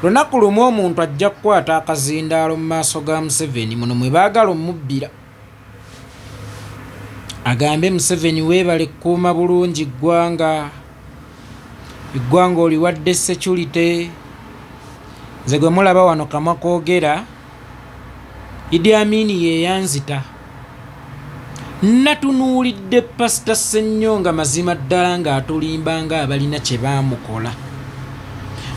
lunaku lumu omuntu ajja kukwata akazindaalo mu maaso ga Museveni muno mwe baagala omubbira agambe Museveni weebale kukuuma bulungi eggwanga oliwadde security. Nze gwe mulaba wano kamwa koogera Idi Amin ye yanzita. Natunuulidde Pastor Ssenyonga mazima ddala ng'atulimba ng'abalina kye baamukola.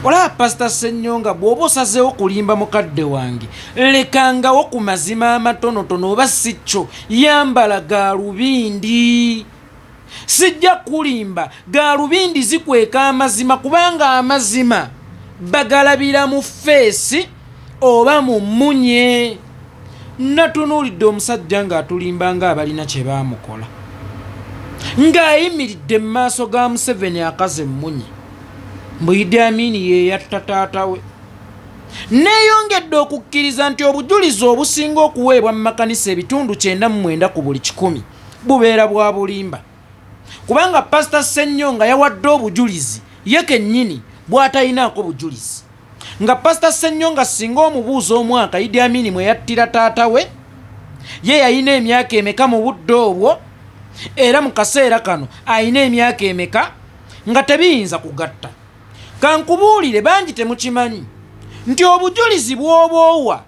Olaba Pastor Ssenyonga bw'oba osazeewo kulimba mukadde wange lekangawo ku mazima amatonotono oba si kyo yambala gaalubindi. Sijja kulimba gaalubindi zikweka amazima kubanga amazima bagalabira mu feesi oba mu mmunye. Natunuulidde omusajja ng'atulimba ng'abalina kye baamukola ng'ayimiridde mu maaso ga Museveni akaze emmunye. Idi Amin ye yatta taata we. Neeyongedde okukkiriza nti obujulizi obusinga okuweebwa mu makanisa ebitundu 99 ku buli 100 bubeera bwa bulimba. Kubanga Pastor Ssenyonga yawadde obujulizi ye kennyini bw'atayinaako bujulizi. Nga Pastor Ssenyonga singa omubuuza omwaka Idi Amin mwe yattira taata we ye yalina emyaka emeka mu budde obwo era mu kaseera kano alina emyaka emeka nga tebiyinza kugatta. Kankubuulire bangi temukimanyi nti obujulizi bw'oboowa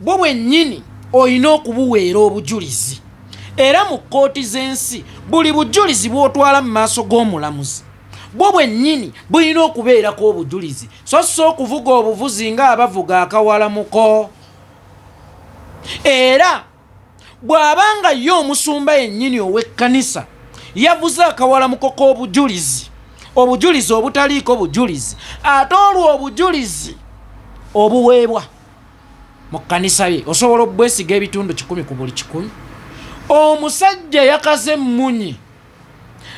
bwo bwennyini olina okubuweera obujulizi. Era mu kkooti z'ensi buli bujulizi bw'otwala mu maaso g'omulamuzi bwo bwennyini bulina okubeerako obujulizi, so si okuvuga obuvuzi ng'abavuga akawalamuko. Era bw'abanga ye omusumba yennyini ow'ekkanisa yavuze akawalamuko k'obujulizi, obujulizi obutaliiko bujulizi, ate olwo obujulizi obuweebwa mu kkanisa ye osobola obwesiga ebitundu 100 ku buli 100. Omusajja yakaze emmunye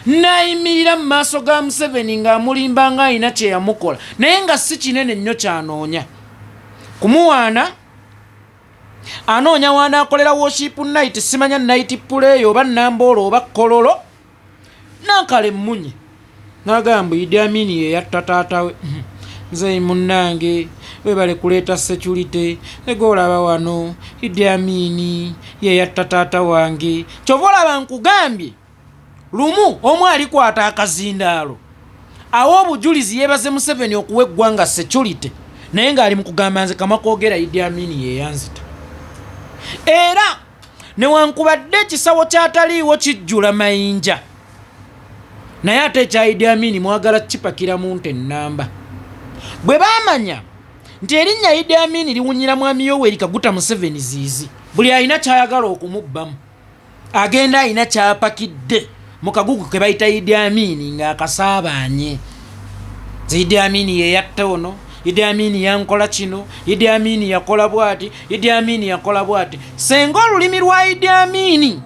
n'ayimirira mu maaso ga Museveni ng'amulimba ng'alina kye yamukola naye nga si kinene nnyo kyanoonya kumuwaana. Anoonya waanaakolera worship night, simanya night play oba Namboolo oba Kololo, n'akala emmunye n'agamba Idi Amin ye yatta taata we. Nze munnange weebale kuleeta security ega olaba wano Idi Amin ye yatta taata wange. Kyova olaba nkugambye lumu omu alikwata akazindaalo awo obujulizi yeebaze Museveni okuwa eggwanga security naye ng'ali mu kugamba nze kamwa koogera Idi Amin ye yanzita. Era newankubadde ekisawo kyataliiwo kijjula mayinja naye ate ekya Idi Amin mwagala kipakira mu nte ennamba. Bwe baamanya nti erinnya Idi Amin liwunyira mwami Yoweri Kaguta Museveni ziizi, buli alina kyayagala okumubbamu agenda alina kyapakidde mu kagugu ke bayita Idi Amin ng'akasaabaanye. Idi Amin ye yatta ono, Idi Amin yankola kino, Idi Amin yakola bw'ati, Idi Amin yakola bw'ati. Senga olulimi lwa Idi Amin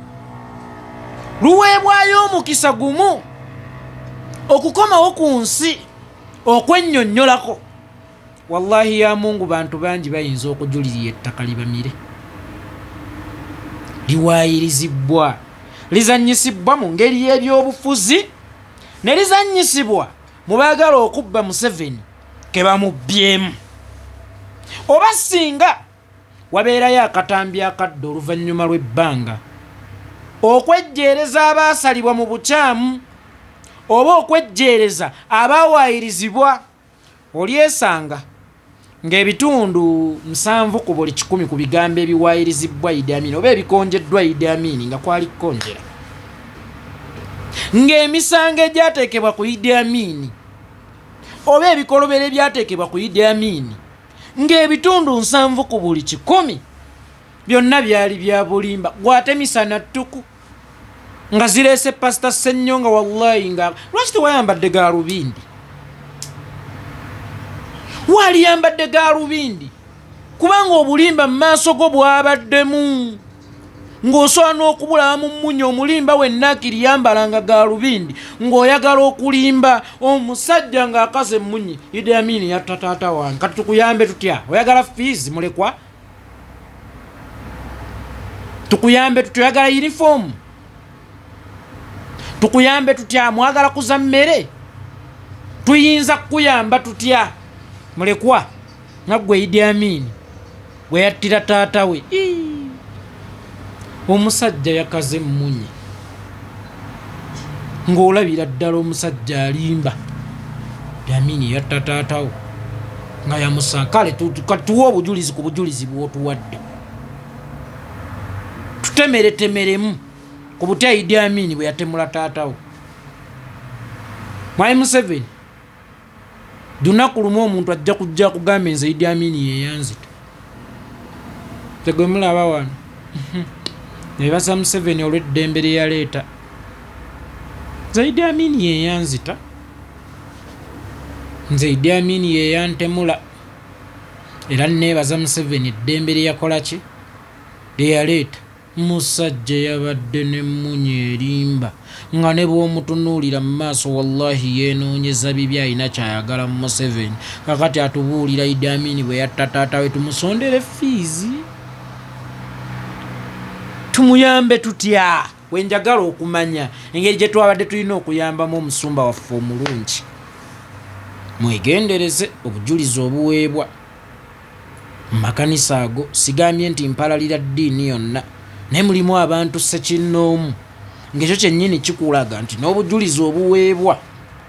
luweebwayo omukisa gumu okukomawo ku nsi okwennyonnyolako, wallahi ya Mungu bantu bangi bayinza okujulira ettaka libamire. Liwaayirizibwa, lizannyisibwa mu ngeri y'ebyobufuzi ne lizannyisibwa mu baagala okubba Museveni ke bamubbyemu. Oba singa wabeerayo akatambi akadde oluvannyuma lw'ebbanga okwejjeereza abaasalibwa mu bukyamu oba okwejjeereza abawaayirizibwa, olyesanga ng'ebitundu 7 ku buli 100 ku bigambo ebiwaayirizibwa Idi Amin oba ebikonjeddwa Idi Amin nga kwali kukonjera, ng'emisango egyateekebwa ku Idi Amin oba ebikolobero ebyateekebwa ku Idi Amin ng'ebitundu 7 ku buli 100 byonna byali bya bulimba. Gwatemisa na ttuku nga zireese Pastor Ssenyonga, wallahi nga lwaki tewayambadde gaalubindi? Waali yambadde gaalubindi kubanga obulimba mu maaso go bwabaddemu, ng'osobola n'okubulaba mu mmunye omulimba wenna akiriyambalanga gaalubindi ng'oyagala okulimba omusajja ng'akaze emmunye. Idi Amin yatta taata wange, kati tukuyambe tutya? Oyagala fees mulekwa? Tukuyambe tutya? Oyagala uniform? Tukuyambe tutya? Mwagala kuza mmere? Tuyinza kukuyamba tutya mulekwa? nga gwe Idi Amin bwe yattira taata we omusajja yakaze mmunye ng'olabira ddala omusajja alimba. Idi Amin yatta taata we nga yamusanga. Kale tuwa obujulizi ku bujulizi bw'otuwadde, tutemeretemeremu ku butya Idi Amin bwe yatemula taata we. Mwai Museveni lunaku lumu omuntu ajja kujja kugamba nze Idi Amin yeyanzita. Tegwe mulaba wano nebaza Museveni olw'eddembe lye yaleeta. Nze Idi Amin yeyanzita, nze Idi Amin yeyantemula. Era nebaza Museveni eddembe lye yakola ki lye yaleeta. Musajja yabadde n'emmunye erimba nga ne bw'omutunuulira mu maaso wallahi yeenoonyeza bibi alina kyayagala mu Museveni. Kakati atubuulira Idi Amin bwe yatta taata we tumusondere fiizi. Tumuyambe tutya? Wenjagala okumanya engeri gye twabadde tulina okuyambamu omusumba waffe omulungi. Mwegendereze obujulizi obuweebwa mu makanisa ago. Sigambye nti mpalalira ddiini yonna, naye mulimu abantu ssekinnoomu ng'ekyo kyennyini kikulaga nti n'obujulizi obuweebwa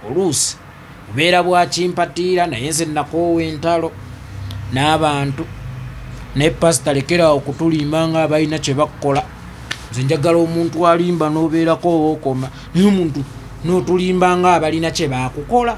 oluusi bubeera bwa kimpatiira. Naye nze nakoowa entalo n'abantu, naye pasita lekeraawo okutulimba nga abalina kye bakola. Nze njagala omuntu alimba n'obeerako oba okoma, naye omuntu n'otulimba nga abalina kye baakukola.